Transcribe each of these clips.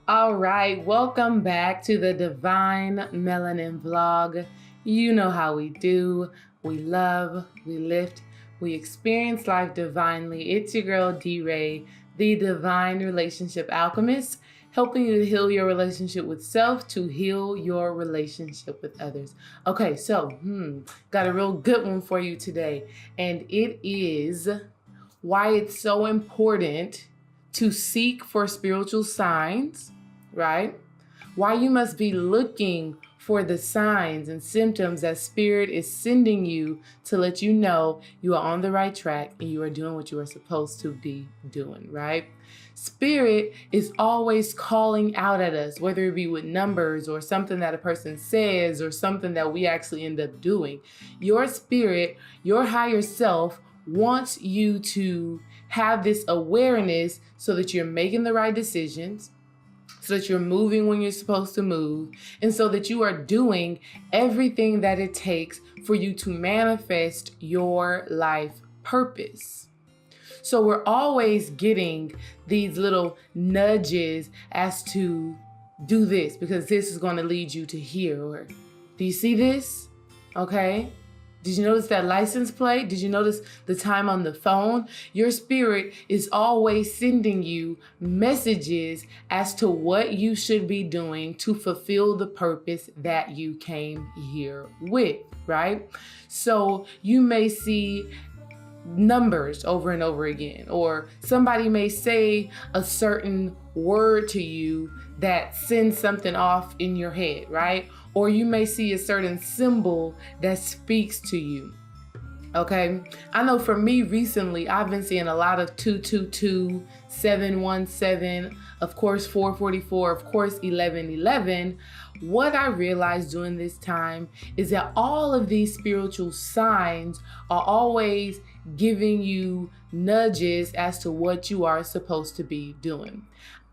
All right, welcome back to the Divine Melanin Vlog. You know how we do. We love, we lift, we experience life divinely. It's your girl D-Ray, the Divine Relationship Alchemist, helping you to heal your relationship with self to heal your relationship with others. Okay, so got a real good one for you today, and it is why it's so important to seek for spiritual signs, right? Why you must be looking for the signs and symptoms that Spirit is sending you to let you know you are on the right track and you are doing what you are supposed to be doing, right? Spirit is always calling out at us, whether it be with numbers or something that a person says or something that we actually end up doing. Your spirit, your higher self, wants you to have this awareness so that you're making the right decisions, so that you're moving when you're supposed to move, and so that you are doing everything that it takes for you to manifest your life purpose. So we're always getting these little nudges as to do this because this is going to lead you to here. Or do you see this? Okay. Did you notice that license plate? Did you notice the time on the phone? Your spirit is always sending you messages as to what you should be doing to fulfill the purpose that you came here with, right? So you may see numbers over and over again, or somebody may say a certain word to you that sends something off in your head, right? Or you may see a certain symbol that speaks to you. Okay, I know for me recently, I've been seeing a lot of 222, 717, of course 444, of course 1111. What I realized during this time is that all of these spiritual signs are always giving you nudges as to what you are supposed to be doing.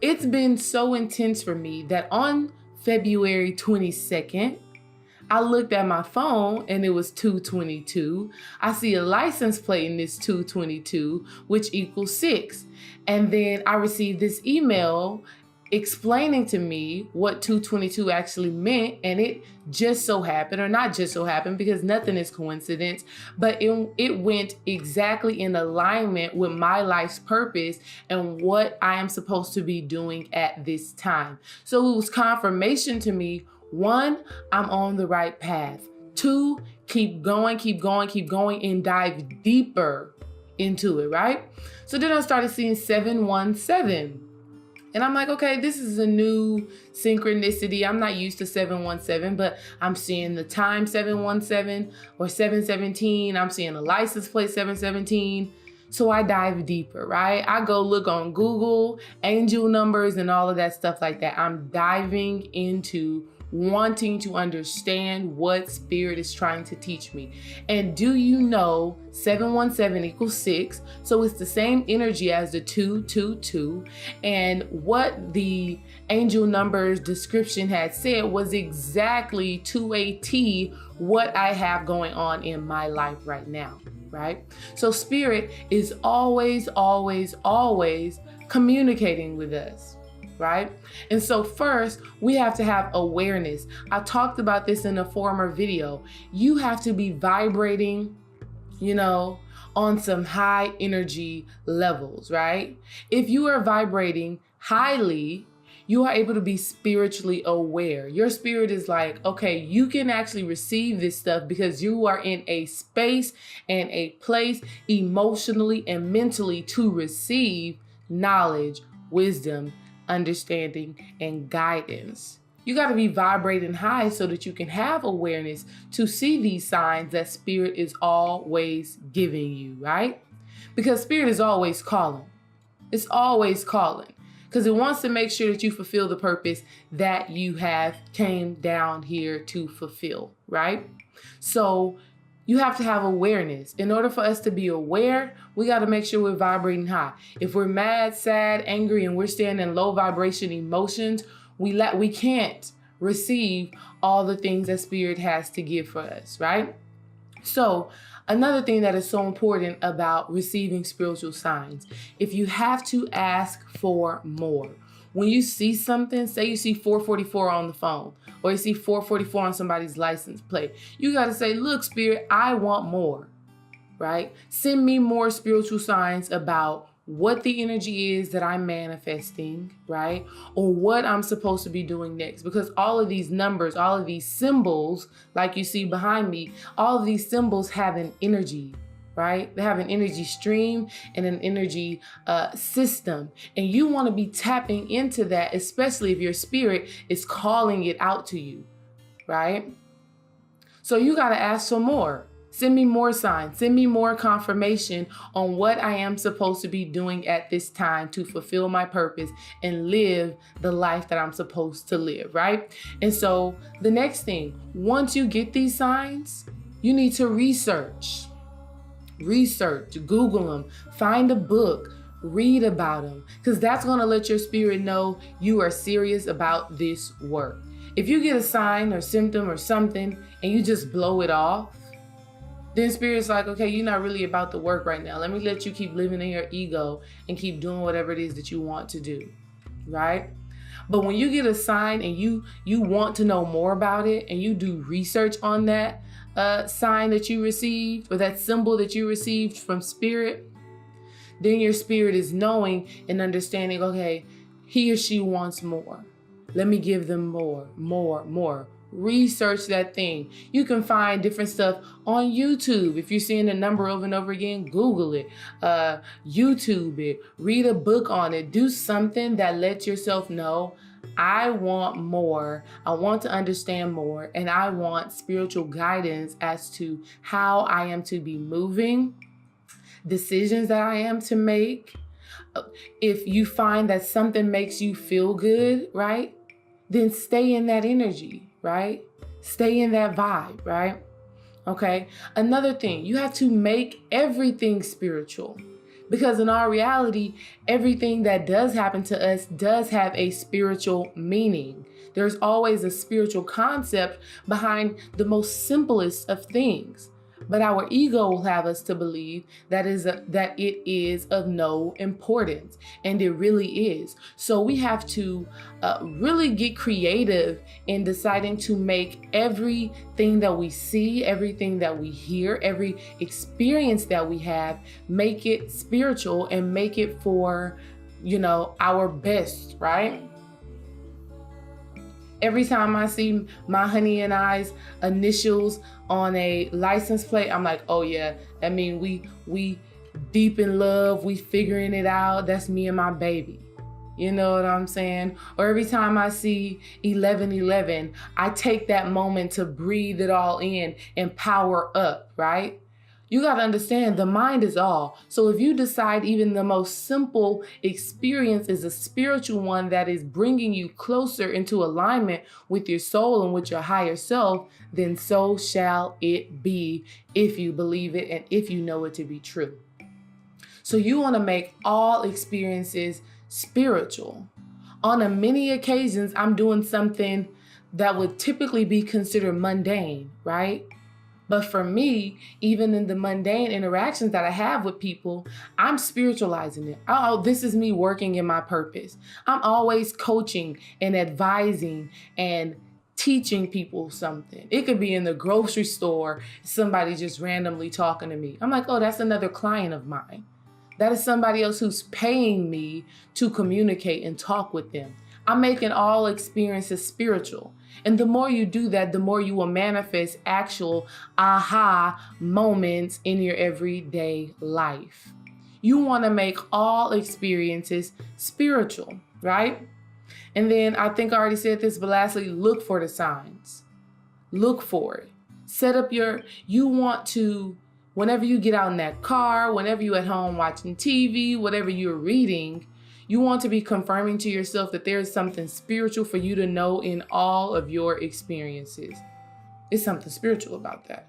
It's been so intense for me that on February 22nd, I looked at my phone and it was 222. I see a license plate in this 222, which equals 6. And then I received this email explaining to me what 222 actually meant, and it just so happened, or not just so happened, because nothing is coincidence, but it went exactly in alignment with my life's purpose and what I am supposed to be doing at this time. So it was confirmation to me. 1, I'm on the right path. 2, keep going, and dive deeper into it, right? So then I started seeing 717. And I'm like, okay, this is a new synchronicity. I'm not used to 717, but I'm seeing the time 717 or 717. I'm seeing a license plate 717. So I dive deeper, right? I go look on Google, angel numbers and all of that stuff like that. I'm diving into wanting to understand what Spirit is trying to teach me. And do you know 717 equals 6? So it's the same energy as the 222. And what the angel numbers description had said was exactly to a T what I have going on in my life right now, right? So Spirit is always communicating with us, right? And so first, we have to have awareness. I talked about this in a former video. You have to be vibrating, on some high energy levels, right? If you are vibrating highly, you are able to be spiritually aware. Your spirit is like, okay, you can actually receive this stuff because you are in a space and a place emotionally and mentally to receive knowledge, wisdom, understanding, and guidance. You got to be vibrating high so that you can have awareness to see these signs that Spirit is always giving you, right? Because Spirit is always calling. It's always calling because it wants to make sure that you fulfill the purpose that you have came down here to fulfill, right? So you have to have awareness. In order for us to be aware, we got to make sure we're vibrating high. If we're mad, sad, angry, and we're staying in low vibration emotions, we can't receive all the things that Spirit has to give for us, right? So another thing that is so important about receiving spiritual signs, if you have to ask for more, when you see something, say you see 444 on the phone, or you see 444 on somebody's license plate, you got to say, look, Spirit, I want more, right? Send me more spiritual signs about what the energy is that I'm manifesting, right? Or what I'm supposed to be doing next. Because all of these numbers, all of these symbols, like you see behind me, all of these symbols have an energy, right? They have an energy stream and an energy system. And you want to be tapping into that, especially if your spirit is calling it out to you, right? So you got to ask for more. Send me more signs. Send me more confirmation on what I am supposed to be doing at this time to fulfill my purpose and live the life that I'm supposed to live, right? And so the next thing, once you get these signs, you need to research, Google them, find a book, read about them, because that's going to let your spirit know you are serious about this work. If you get a sign or symptom or something and you just blow it off, then Spirit's like, okay, you're not really about the work right now. Let me let you keep living in your ego and keep doing whatever it is that you want to do, right? But when you get a sign and you want to know more about it and you do research on that sign that you received or that symbol that you received from Spirit, then your spirit is knowing and understanding, okay, he or she wants more. Let me give them more. Research that thing. You can find different stuff on YouTube. If you're seeing a number over and over again, Google it, YouTube it, read a book on it. Do something that lets yourself know, I want more. I want to understand more. And I want spiritual guidance as to how I am to be moving, decisions that I am to make. If you find that something makes you feel good, right? Then stay in that energy, right? Stay in that vibe, right? Okay. Another thing, you have to make everything spiritual, because in our reality, everything that does happen to us does have a spiritual meaning. There's always a spiritual concept behind the most simplest of things. But our ego will have us to believe that it is of no importance, and it really is. So we have to really get creative in deciding to make everything that we see, everything that we hear, every experience that we have, make it spiritual and make it for, our best, right? Every time I see my honey and I's initials on a license plate, I'm like, oh yeah, that means we deep in love, we figuring it out. That's me and my baby. You know what I'm saying? Or every time I see 1111, I take that moment to breathe it all in and power up, right? You got to understand, the mind is all. So if you decide even the most simple experience is a spiritual one that is bringing you closer into alignment with your soul and with your higher self, then so shall it be if you believe it and if you know it to be true. So you want to make all experiences spiritual. On many occasions, I'm doing something that would typically be considered mundane, right? But for me, even in the mundane interactions that I have with people, I'm spiritualizing it. Oh, this is me working in my purpose. I'm always coaching and advising and teaching people something. It could be in the grocery store, somebody just randomly talking to me. I'm like, oh, that's another client of mine. That is somebody else who's paying me to communicate and talk with them. I'm making all experiences spiritual. And the more you do that, the more you will manifest actual aha moments in your everyday life. You want to make all experiences spiritual, right? And then I think I already said this, but lastly, look for the signs. Look for it. Set up you want to, whenever you get out in that car, whenever you're at home watching TV, whatever you're reading, you want to be confirming to yourself that there is something spiritual for you to know in all of your experiences. It's something spiritual about that.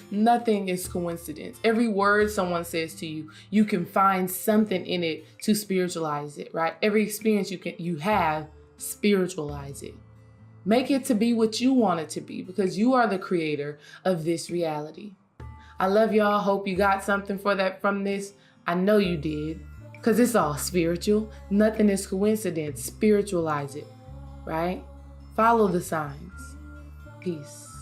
Nothing is coincidence. Every word someone says to you, you can find something in it to spiritualize it, right? Every experience you have, spiritualize it. Make it to be what you want it to be, because you are the creator of this reality. I love y'all. Hope you got something from this. I know you did. Because it's all spiritual. Nothing is coincidence. Spiritualize it, right? Follow the signs. Peace.